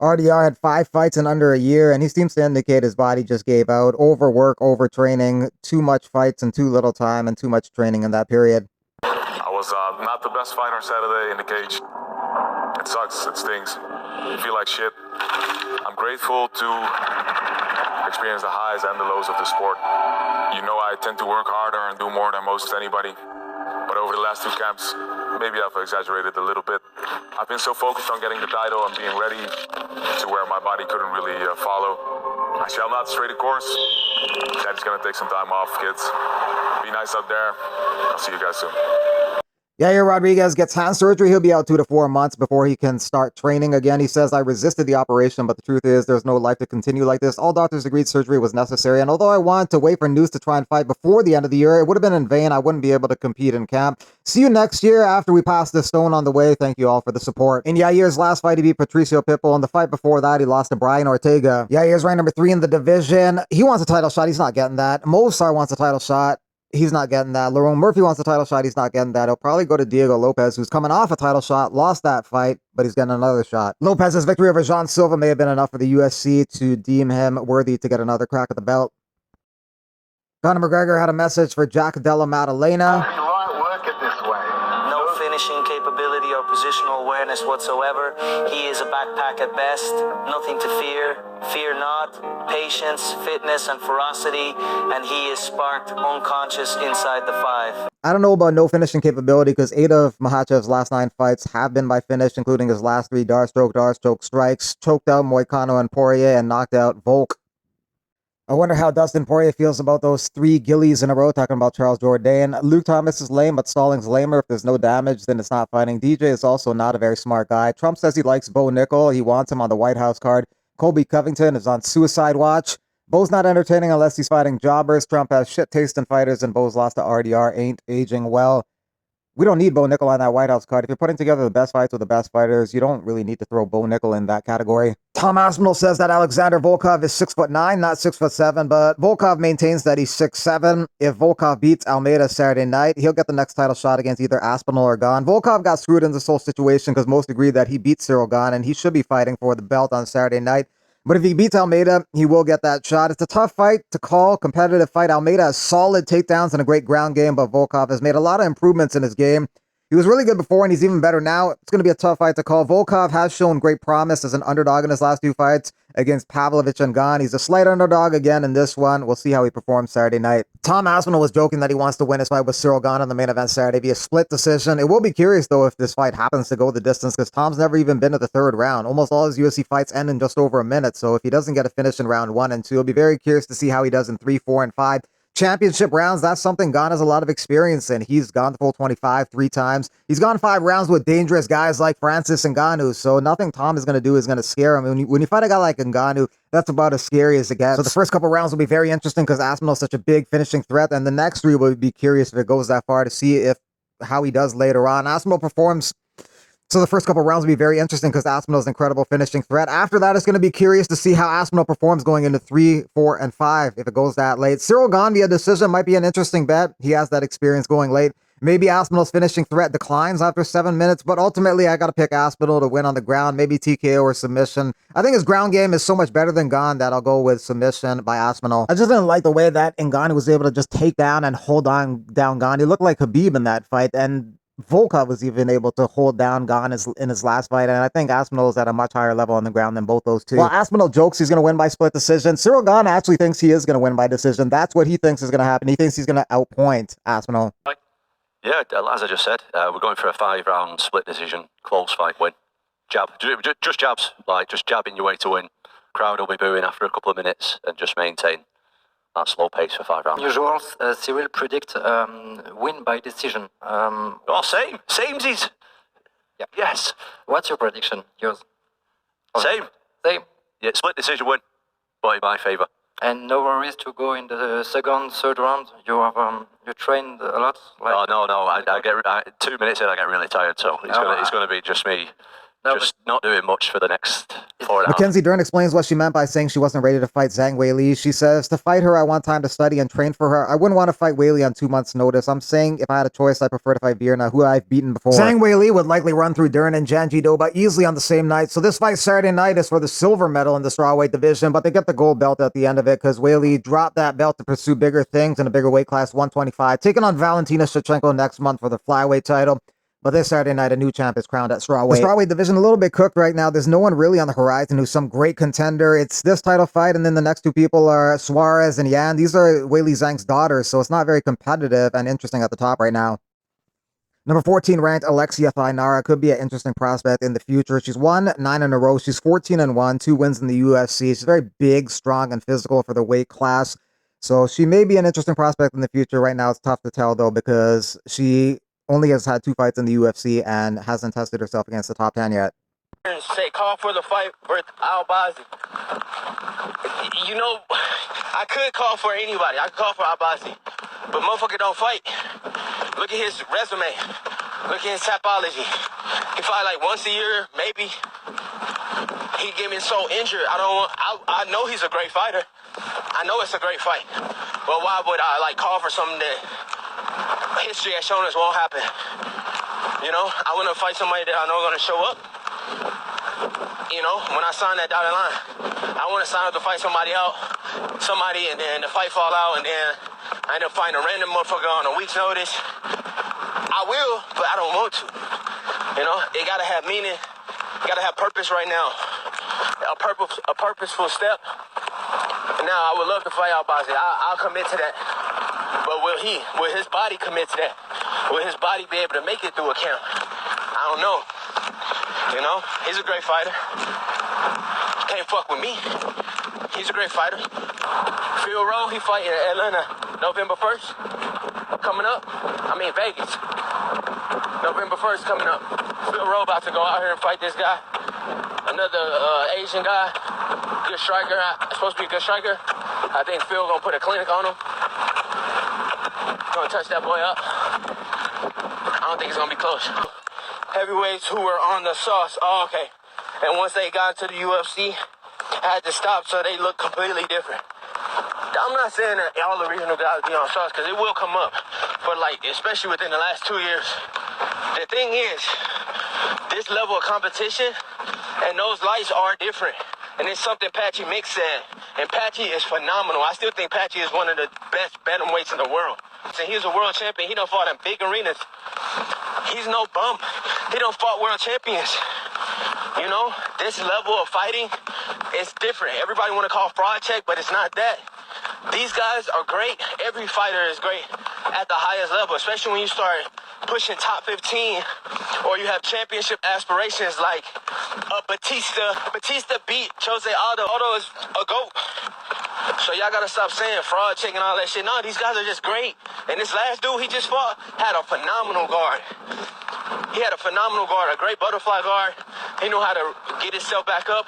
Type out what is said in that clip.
RDR had 5 fights in under a year, and he seems to indicate his body just gave out. Overwork, overtraining, too much fights in too little time, and too much training in that period. I was not the best fighter Saturday in the cage. It sucks, it stings. I feel like shit. I'm grateful to experience the highs and the lows of the sport. You know, I tend to work harder and do more than most anybody. But over the last 2 camps, maybe I've exaggerated a little bit. I've been so focused on getting the title and being ready to where my body couldn't really follow. I shall not stray the course. Daddy's gonna take some time off, kids. Be nice out there. I'll see you guys soon. Yair Rodriguez gets hand surgery. He'll be out 2 to 4 months before he can start training again. He says, I resisted the operation, but the truth is there's no life to continue like this. All doctors agreed surgery was necessary, and although I wanted to wait for news to try and fight before the end of the year, it would have been in vain. I wouldn't be able to compete in camp. See you next year after we pass this stone on the way. Thank you all for the support. In Yair's last fight, he beat Patricio Pitbull. In the fight before that, he lost to Brian Ortega. Yair's ranked number 3 in the division. He wants a title shot. He's not getting that. Mosar wants a title shot. He's not getting that. Lerone Murphy wants a title shot. He's not getting that. He'll probably go to Diego Lopez, who's coming off a title shot, lost that fight, but he's getting another shot. Lopez's victory over Jean Silva may have been enough for the UFC to deem him worthy to get another crack at the belt. Conor McGregor had a message for Jack Della Maddalena. Finishing capability or positional awareness whatsoever. He is a backpack at best. Nothing to fear. Fear not. Patience, fitness, and ferocity. And he is sparked unconscious inside the 5. I don't know about no finishing capability because 8 of Makhachev's last 9 fights have been by finish, including his last 3 Dar stroke strikes, choked out Moicano and Poirier, and knocked out Volk. I wonder how Dustin Poirier feels about those 3 gillies in a row, talking about Charles Jourdain. Luke Thomas is lame, but Stallings lamer. If there's no damage, then it's not fighting. DJ is also not a very smart guy. Trump says he likes Bo Nickel. He wants him on the White House card. Colby Covington is on suicide watch. Bo's not entertaining unless he's fighting jobbers. Trump has shit taste in fighters, and Bo's lost to RDR ain't aging well. We don't need Bo Nickel on that White House card. If you're putting together the best fights with the best fighters, you don't really need to throw Bo Nickel in that category. Tom Aspinall says that Alexander Volkov is 6'9", not 6'7", but Volkov maintains that he's 6'7". If Volkov beats Almeida Saturday night, he'll get the next title shot against either Aspinall or Gane. Volkov got screwed in this whole situation because most agree that he beat Cyril Gane, and he should be fighting for the belt on Saturday night. But if he beats Almeida, he will get that shot. It's a tough fight to call, competitive fight. Almeida has solid takedowns and a great ground game, but Volkov has made a lot of improvements in his game. He was really good before, and he's even better now. It's going to be a tough fight to call. Volkov has shown great promise as an underdog in his last 2 fights against Pavlovich and Gane. He's a slight underdog again in this one. We'll see how he performs Saturday night. Tom Aspinall was joking that he wants to win his fight with Cyril Gane in the main event Saturday via split decision. It will be curious, though, if this fight happens to go the distance, because Tom's never even been to the 3rd round. Almost all his UFC fights end in just over a minute, so if he doesn't get a finish in round 1 and 2, it'll be very curious to see how he does in 3, 4, and 5. Championship rounds, that's something Gane has a lot of experience in. He's gone the full 25 3 times. He's gone 5 rounds with dangerous guys like Francis Ngannou, so nothing Tom is going to do is going to scare him. When you fight a guy like Ngannou, that's about as scary as it gets. So the first couple rounds will be very interesting because Aspinall's such a big finishing threat, and the next 3 will be curious if it goes that far to see how he does later on. Aspinall performs. So the first couple rounds will be very interesting because Aspinall's an incredible finishing threat. After that, it's going to be curious to see how Aspinall performs going into 3, 4, and 5 if it goes that late. Cyril Gane via decision might be an interesting bet. He has that experience going late. Maybe Aspinall's finishing threat declines after 7 minutes, but ultimately I got to pick Aspinall to win on the ground, maybe TKO or submission. I think his ground game is so much better than Gane that I'll go with submission by Aspinall. I just didn't like the way that Ngannou was able to just take down and hold on down Gane. He looked like Khabib in that fight, and Volkov was even able to hold down Gane in his last fight, and I think Aspinall is at a much higher level on the ground than both those two. Well, Aspinall jokes he's going to win by split decision. Cyril Gane actually thinks he is going to win by decision. That's what he thinks is going to happen. He thinks he's going to outpoint Aspinall. Yeah, as I just said, we're going for a 5-round split decision, close fight win. Jab, just jabs, like just jabbing your way to win. Crowd will be booing after a couple of minutes and just maintain that slow pace for 5 rounds. Usual, Cyril predict win by decision. Samesies. Yeah. Yes. What's your prediction? Yours? Same. Yeah, split decision win, but in my favour. And no worries to go in the second, 3rd round. You have you trained a lot. Like, no. I get 2 minutes in, I get really tired. So it's going to be just me just not doing much for the next 4.5. Mackenzie Dern explains what she meant by saying she wasn't ready to fight Zhang Weili. She says, to fight her, I want time to study and train for her. I wouldn't want to fight Weili on 2 months' notice. I'm saying if I had a choice, I prefer to fight Virna, who I've beaten before. Zhang Weili would likely run through Dern and Janjidoba easily on the same night. So this fight Saturday night is for the silver medal in the strawweight division, but they get the gold belt at the end of it because Weili dropped that belt to pursue bigger things in a bigger weight class, 125, taking on Valentina Shevchenko next month for the flyweight title. But this Saturday night, a new champ is crowned at strawweight. The strawweight division a little bit cooked right now. There's no one really on the horizon who's some great contender. It's this title fight, and then the next two people are Suarez and Yan. These are Weili Zhang's daughters, so it's not very competitive and interesting at the top right now. Number 14 ranked Alexia Thainara could be an interesting prospect in the future. She's won 9 in a row. She's 14-1, 2 wins in the UFC. She's very big, strong, and physical for the weight class. So she may be an interesting prospect in the future. Right now, it's tough to tell, though, because she only has had 2 fights in the UFC and hasn't tested herself against the top 10 yet. Say, call for the fight with Albazi. You know, I could call for anybody. I could call for Albazi. But motherfucker don't fight. Look at his resume. Look at his topology. He fight like once a year, maybe. He getting so injured. I know he's a great fighter. I know it's a great fight. But why would I like call for something that history has shown us won't happen? You know, I want to fight somebody that I know is going to show up. You know, when I sign that dotted line, I want to sign up to fight somebody and then the fight fall out, and then I end up fighting a random motherfucker on a week's notice. I will, but I don't want to. You know, it got to have meaning. Got to have purpose right now. A purposeful step. Now, I would love to fight Albazi. I'll commit to that. But will his body commit to that? Will his body be able to make it through a camp? I don't know. You know, he's a great fighter. Can't fuck with me. He's a great fighter. Phil Rowe, he fighting in Atlanta November 1st. Coming up. I mean, Vegas. November 1st coming up. Phil Rowe about to go out here and fight this guy. Another Asian guy. Good striker. Supposed to be a good striker. I think Phil gonna put a clinic on him. Gonna touch that boy up. I don't think it's gonna be close. Heavyweights who were on the sauce. Oh, okay. And once they got to the UFC, I had to stop so they look completely different. I'm not saying that all the regional guys be on sauce, because it will come up. But, like, especially within the last 2 years, the thing is, this level of competition and those lights are different. And it's something Patchy Mix said. And Patchy is phenomenal. I still think Patchy is one of the best bantamweights in the world. And he's a world champion. He done fought in big arenas. He's no bum. He done fought world champions. You know, this level of fighting is different. Everybody want to call fraud check, but it's not that. These guys are great. Every fighter is great at the highest level, especially when you start pushing top 15 or you have championship aspirations like Batista. Batista beat Jose Aldo. Aldo is a GOAT. So y'all gotta stop saying fraud check and all that shit. No, these guys are just great. And this last dude he just fought had a phenomenal guard. He had a phenomenal guard, a great butterfly guard. He knew how to get himself back up.